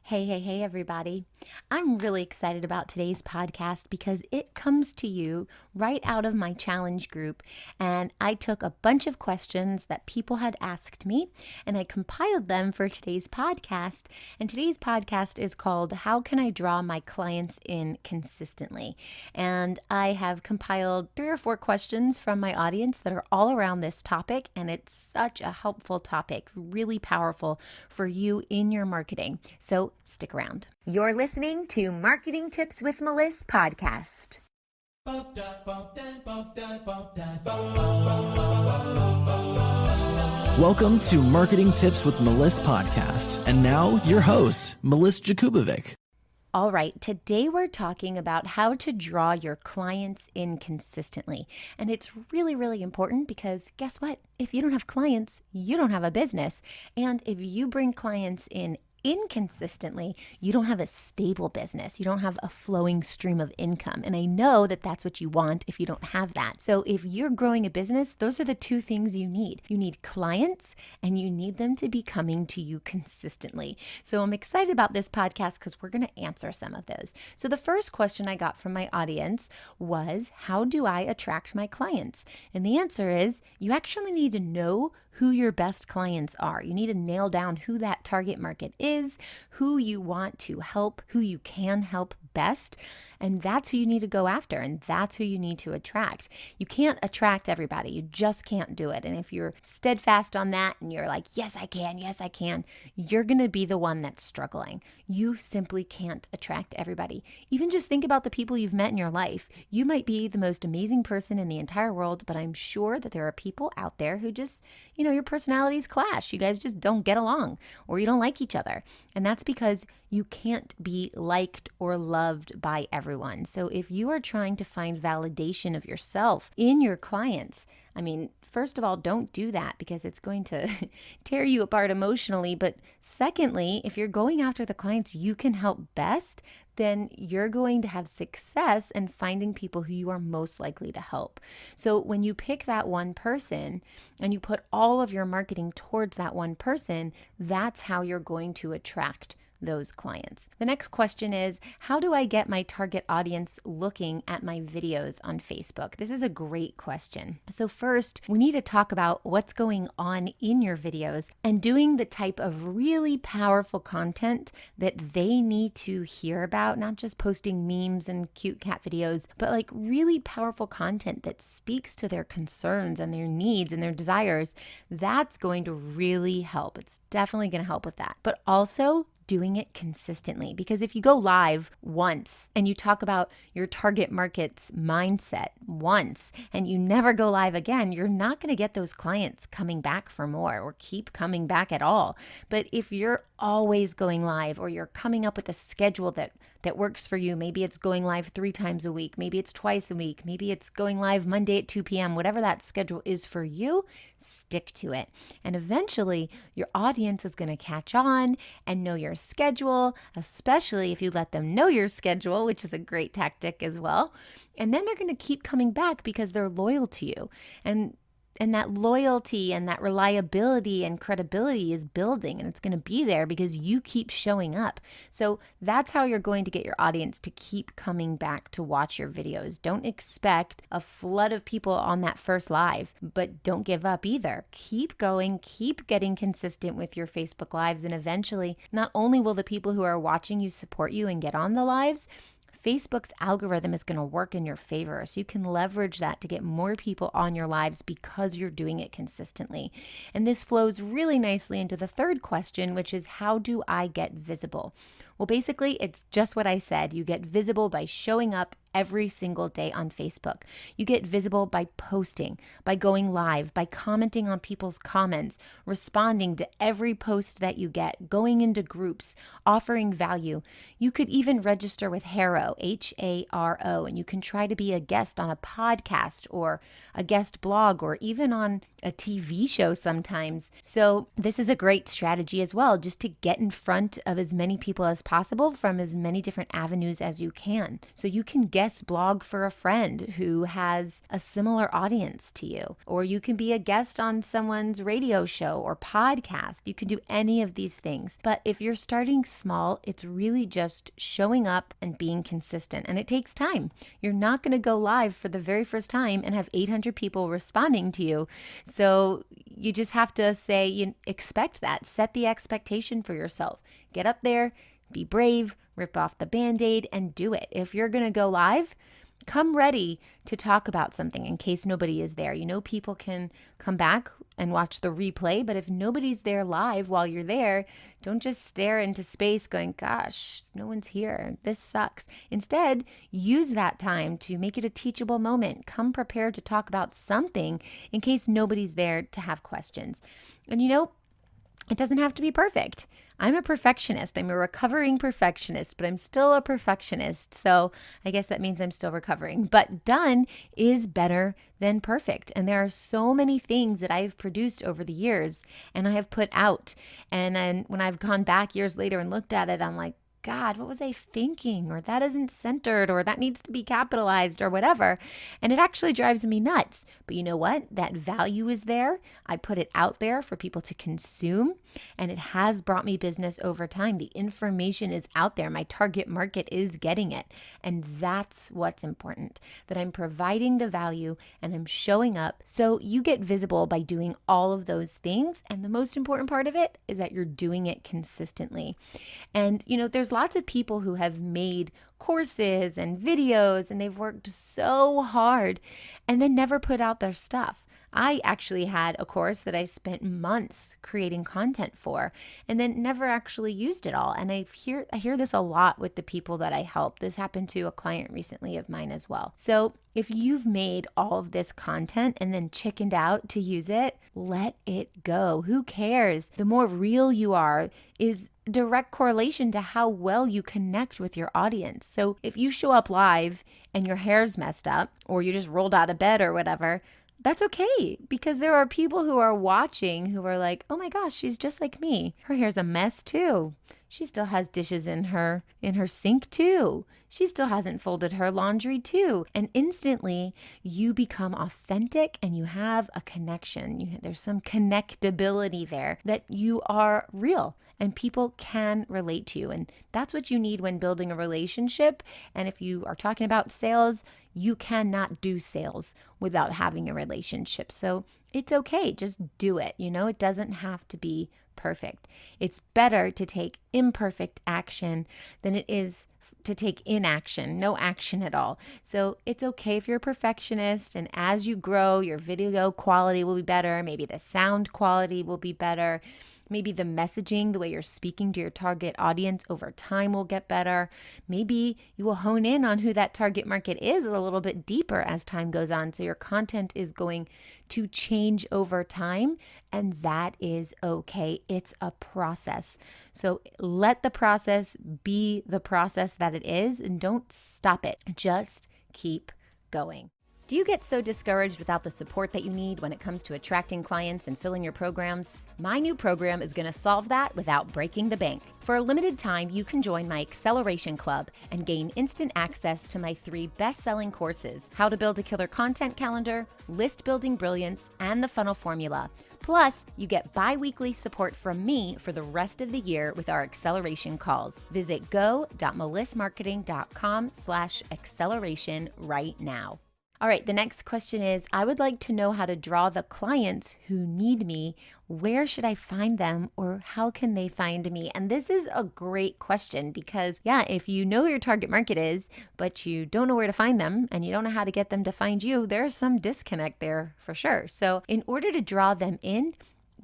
Hey, everybody. I'm really excited about today's podcast because it comes to you right out of my challenge group. And I took a bunch of questions that people had asked me and I compiled them for today's podcast. And today's podcast is called How Can I Draw My Clients In Consistently? And I have compiled 3 or 4 questions from my audience that are all around this topic. And it's such a helpful topic, really powerful for you in your marketing. So stick around. You're listening to Marketing Tips with Meliss podcast. Welcome to Marketing Tips with Meliss podcast. And now your host, Meliss-Ep. All right, today we're talking about how to draw your clients in consistently. And it's really, really important because guess what? If you don't have clients, you don't have a business. And if you bring clients in inconsistently, you don't have a stable business. You don't have a flowing stream of income. And I know that that's what you want if you don't have that. So if you're growing a business, those are the 2 things you need. You need clients and you need them to be coming to you consistently. So I'm excited about this podcast because we're going to answer some of those. So the first question I got from my audience was, how do I attract my clients? And the answer is, you actually need to know who your best clients are. You need to nail down who that target market is, who you want to help, who you can help best, and that's who you need to go after, and that's who you need to attract. You can't attract everybody. You just can't do it. And if you're steadfast on that and you're like, yes, I can, you're going to be the one that's struggling. You simply can't attract everybody. Even just think about the people you've met in your life. You might be the most amazing person in the entire world, but I'm sure that there are people out there who just, your personalities clash. You guys just don't get along or you don't like each other. And that's because you can't be liked or loved by everyone. So if you are trying to find validation of yourself in your clients, first of all, don't do that because it's going to tear you apart emotionally. But secondly, if you're going after the clients you can help best, then you're going to have success in finding people who you are most likely to help. So when you pick that one person and you put all of your marketing towards that one person, that's how you're going to attract those clients. The next question is, how do I get my target audience looking at my videos on Facebook? This is a great question. So first, we need to talk about what's going on in your videos and doing the type of really powerful content that they need to hear about, not just posting memes and cute cat videos, but like really powerful content that speaks to their concerns and their needs and their desires. That's going to really help. It's definitely going to help with that. But also, doing it consistently. Because if you go live once and you talk about your target market's mindset once and you never go live again, you're not going to get those clients coming back for more or keep coming back at all. But if you're always going live or you're coming up with a schedule that works for you, maybe it's going live 3 times a week, maybe it's twice a week, maybe it's going live Monday at 2 p.m., whatever that schedule is for you, stick to it. And eventually your audience is going to catch on and know your schedule, especially if you let them know your schedule, which is a great tactic as well. And then they're going to keep coming back because they're loyal to you. And that loyalty and that reliability and credibility is building, and it's going to be there because you keep showing up. So that's how you're going to get your audience to keep coming back to watch your videos. Don't expect a flood of people on that first live, but don't give up either. Keep going, keep getting consistent with your Facebook lives, and eventually, not only will the people who are watching you support you and get on the lives, Facebook's algorithm is going to work in your favor. So you can leverage that to get more people on your lives because you're doing it consistently. And this flows really nicely into the third question, which is, how do I get visible? Well, basically, it's just what I said. You get visible by showing up every single day on Facebook. You get visible by posting, by going live, by commenting on people's comments, responding to every post that you get, going into groups, offering value. You could even register with Haro, Haro, and you can try to be a guest on a podcast or a guest blog or even on a TV show sometimes. So this is a great strategy as well, just to get in front of as many people as possible from as many different avenues as you can. So you can guest blog for a friend who has a similar audience to you, or you can be a guest on someone's radio show or podcast. You can do any of these things. But if you're starting small, it's really just showing up and being consistent. And it takes time. You're not going to go live for the very first time and have 800 people responding to you. So you just have to say, you expect that. Set the expectation for yourself. Get up there, be brave, rip off the Band-Aid, and do it. If you're going to go live, come ready to talk about something in case nobody is there. People can come back and watch the replay, but if nobody's there live while you're there, don't just stare into space going, gosh, no one's here. This sucks. Instead, use that time to make it a teachable moment. Come prepared to talk about something in case nobody's there to have questions. And it doesn't have to be perfect. I'm a perfectionist. I'm a recovering perfectionist, but I'm still a perfectionist. So I guess that means I'm still recovering. But done is better than perfect. And there are so many things that I've produced over the years and I have put out. And then when I've gone back years later and looked at it, I'm like, God, what was I thinking? Or that isn't centered, or that needs to be capitalized, or whatever. And it actually drives me nuts. But you know what? That value is there. I put it out there for people to consume, and it has brought me business over time. The information is out there. My target market is getting it. And that's what's important, that I'm providing the value and I'm showing up. So you get visible by doing all of those things. And the most important part of it is that you're doing it consistently. And, there's lots of people who have made courses and videos and they've worked so hard and then never put out their stuff. I actually had a course that I spent months creating content for and then never actually used it all. And I hear this a lot with the people that I help. This happened to a client recently of mine as well. So if you've made all of this content and then chickened out to use it, let it go. Who cares? The more real you are is direct correlation to how well you connect with your audience. So if you show up live and your hair's messed up or you just rolled out of bed or whatever, that's okay, because there are people who are watching who are like, oh my gosh, she's just like me. Her hair's a mess too. She still has dishes in her sink too. She still hasn't folded her laundry too. And instantly you become authentic and you have a connection. There's some connectability there that you are real and people can relate to you. And that's what you need when building a relationship. And if you are talking about sales, you cannot do sales without having a relationship. So it's okay. Just do it. It doesn't have to be perfect. It's better to take imperfect action than it is to take inaction, no action at all. So it's okay if you're a perfectionist, and as you grow, your video quality will be better. Maybe the sound quality will be better. Maybe the messaging, the way you're speaking to your target audience over time will get better. Maybe you will hone in on who that target market is a little bit deeper as time goes on. So your content is going to change over time, and that is okay. It's a process. So let the process be the process that it is, and don't stop it. Just keep going. Do you get so discouraged without the support that you need when it comes to attracting clients and filling your programs? My new program is going to solve that without breaking the bank. For a limited time, you can join my Acceleration Club and gain instant access to my 3 best-selling courses: How to Build a Killer Content Calendar, List Building Brilliance, and the Funnel Formula. Plus, you get bi-weekly support from me for the rest of the year with our acceleration calls. Visit go.melissmarketing.com/acceleration right now. All right, the next question is, I would like to know how to draw the clients who need me. Where should I find them, or how can they find me? And this is a great question because, if you know who your target market is, but you don't know where to find them and you don't know how to get them to find you, there's some disconnect there for sure. So in order to draw them in,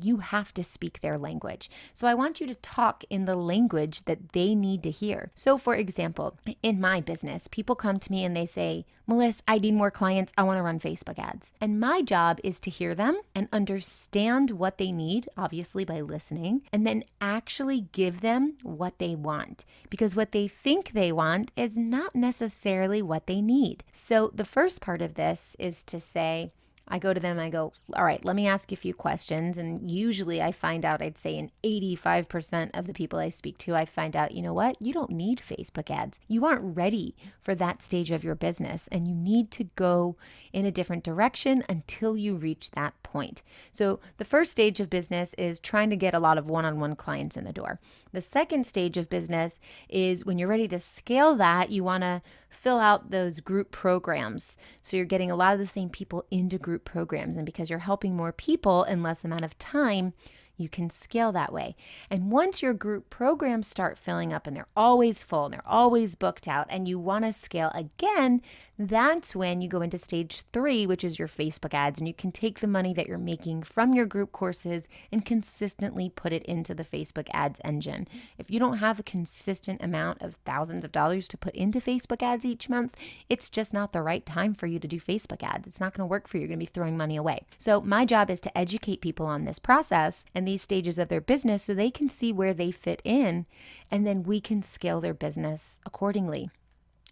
you have to speak their language. So I want you to talk in the language that they need to hear. So for example, in my business, people come to me and they say, Meliss, I need more clients. I want to run Facebook ads. And my job is to hear them and understand what they need, obviously by listening, and then actually give them what they want. Because what they think they want is not necessarily what they need. So the first part of this is to say, I go to them, I go, all right, let me ask you a few questions. And usually I find out, I'd say in 85% of the people I speak to, I find out, you know what? You don't need Facebook ads. You aren't ready for that stage of your business, and you need to go in a different direction until you reach that point. So the first stage of business is trying to get a lot of one-on-one clients in the door. The second stage of business is when you're ready to scale that, you want to fill out those group programs. So you're getting a lot of the same people into group programs. And because you're helping more people in less amount of time, you can scale that way. And once your group programs start filling up and they're always full and they're always booked out and you want to scale again, that's when you go into stage 3, which is your Facebook ads. And you can take the money that you're making from your group courses and consistently put it into the Facebook ads engine. If you don't have a consistent amount of thousands of dollars to put into Facebook ads each month, it's just not the right time for you to do Facebook ads. It's not going to work for you. You're going to be throwing money away. So my job is to educate people on this process and these stages of their business so they can see where they fit in, and then we can scale their business accordingly.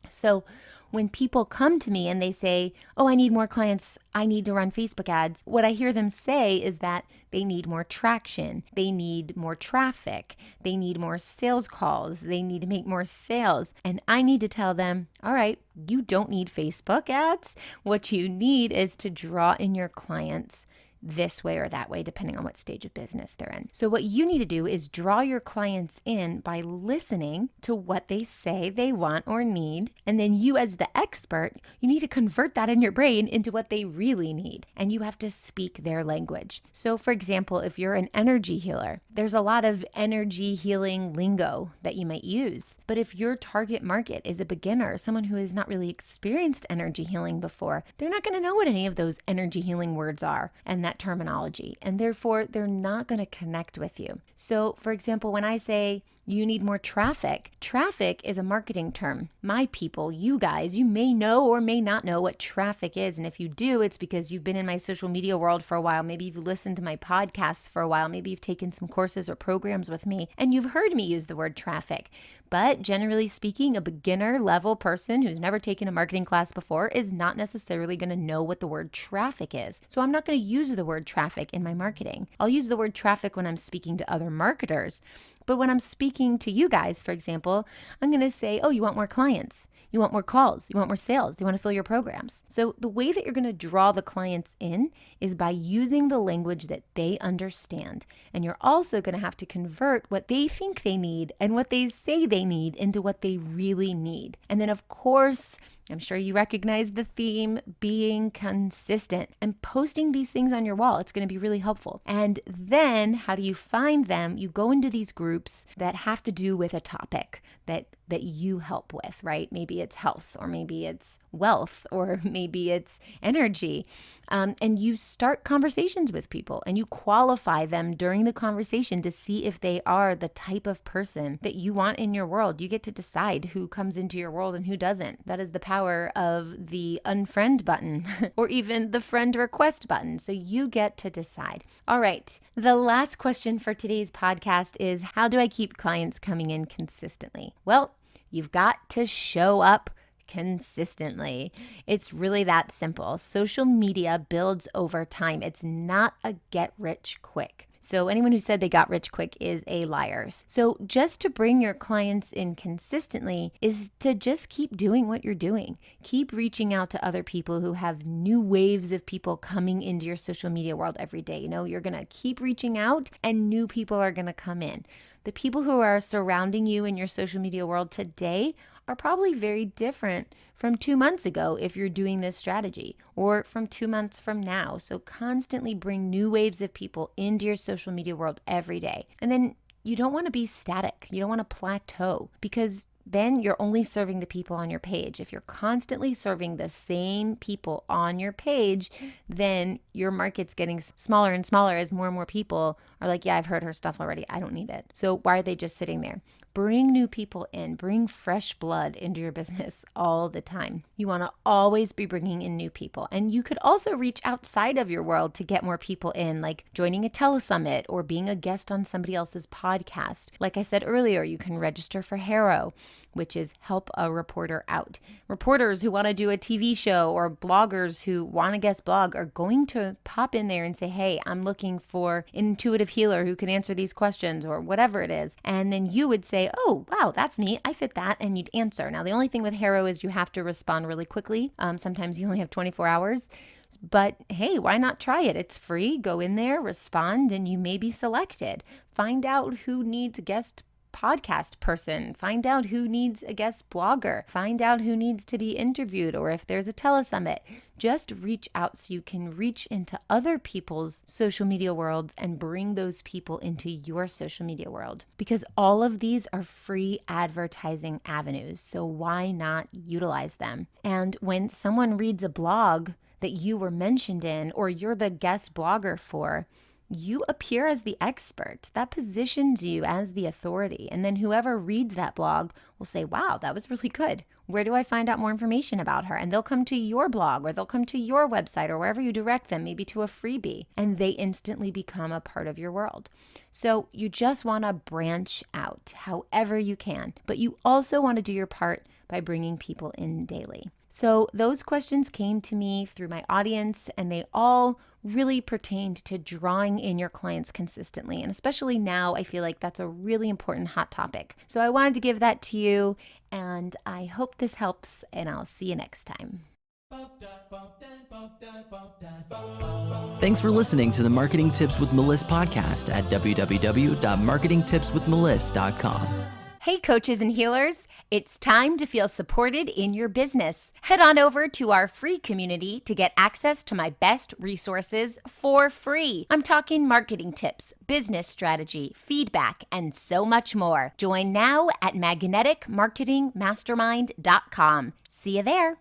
So when people come to me and they say, oh, I need more clients, I need to run Facebook ads, what I hear them say is that they need more traction, they need more traffic, they need more sales calls, they need to make more sales. And I need to tell them, all right, you don't need Facebook ads. What you need is to draw in your clients this way or that way, depending on what stage of business they're in. So what you need to do is draw your clients in by listening to what they say they want or need. And then you, as the expert, you need to convert that in your brain into what they really need. And you have to speak their language. So for example, if you're an energy healer, there's a lot of energy healing lingo that you might use. But if your target market is a beginner, someone who has not really experienced energy healing before, they're not going to know what any of those energy healing words are and that terminology, and therefore they're not going to connect with you. So for example, when I say you need more traffic, traffic is a marketing term. My people, you guys, you may know or may not know what traffic is. And if you do, it's because you've been in my social media world for a while. Maybe you've listened to my podcasts for a while. Maybe you've taken some courses or programs with me and you've heard me use the word traffic. But generally speaking, a beginner level person who's never taken a marketing class before is not necessarily going to know what the word traffic is. So I'm not going to use the word traffic in my marketing. I'll use the word traffic when I'm speaking to other marketers. But when I'm speaking to you guys, for example, I'm going to say, oh, you want more clients. You want more calls. You want more sales. You want to fill your programs. So the way that you're going to draw the clients in is by using the language that they understand. And you're also going to have to convert what they think they need and what they say they need into what they really need. And then, of course, I'm sure you recognize the theme, being consistent and posting these things on your wall. It's going to be really helpful. And then how do you find them? You go into these groups that have to do with a topic that you help with, right? Maybe it's health, or maybe it's wealth, or maybe it's energy. And you start conversations with people and you qualify them during the conversation to see if they are the type of person that you want in your world. You get to decide who comes into your world and who doesn't. That is the power of the unfriend button or even the friend request button. So you get to decide. All right. The last question for today's podcast is, how do I keep clients coming in consistently? Well, you've got to show up consistently. It's really that simple. Social media builds over time. It's not a get rich quick. So anyone who said they got rich quick is a liar. So just to bring your clients in consistently is to just keep doing what you're doing. Keep reaching out to other people who have new waves of people coming into your social media world every day. You know, you're going to keep reaching out and new people are going to come in. The people who are surrounding you in your social media world today are probably very different from 2 months ago if you're doing this strategy, or from 2 months from now. So constantly bring new waves of people into your social media world every day. And then you don't want to be static. You don't want to plateau, because then you're only serving the people on your page. If you're constantly serving the same people on your page, then your market's getting smaller and smaller as more and more people are like, yeah, I've heard her stuff already. I don't need it. So why are they just sitting there? bring new people in, bring fresh blood into your business all the time. You want to always be bringing in new people. And you could also reach outside of your world to get more people in, like joining a telesummit or being a guest on somebody else's podcast. Like I said earlier, you can register for HARO, which is Help a Reporter Out. Reporters who want to do a TV show or bloggers who want to guest blog are going to pop in there and say, hey, I'm looking for an intuitive healer who can answer these questions or whatever it is. And then you would say, oh, wow, that's neat. I fit that. And you'd answer. Now, the only thing with HARO is you have to respond really quickly. Sometimes you only have 24 hours. But hey, why not try it? It's free. Go in there, respond, and you may be selected. Find out who needs a guest podcast person. Find out who needs a guest blogger. Find out who needs to be interviewed, or if there's a telesummit. Just reach out so you can reach into other people's social media worlds and bring those people into your social media world. Because all of these are free advertising avenues, so why not utilize them? And when someone reads a blog that you were mentioned in, or you're the guest blogger for, you appear as the expert. That positions you as the authority. And then whoever reads that blog will say, wow, that was really good. Where do I find out more information about her? And they'll come to your blog, or they'll come to your website, or wherever you direct them, maybe to a freebie, and they instantly become a part of your world. So you just want to branch out however you can, but you also want to do your part by bringing people in daily. So those questions came to me through my audience, and they all really pertained to drawing in your clients consistently. And especially now, I feel like that's a really important hot topic. So I wanted to give that to you, and I hope this helps, and I'll see you next time. Thanks for listening to the Marketing Tips with Meliss podcast at www.marketingtipswithmeliss.com. Hey, coaches and healers, it's time to feel supported in your business. Head on over to our free community to get access to my best resources for free. I'm talking marketing tips, business strategy, feedback, and so much more. Join now at magneticmarketingmastermind.com. See you there.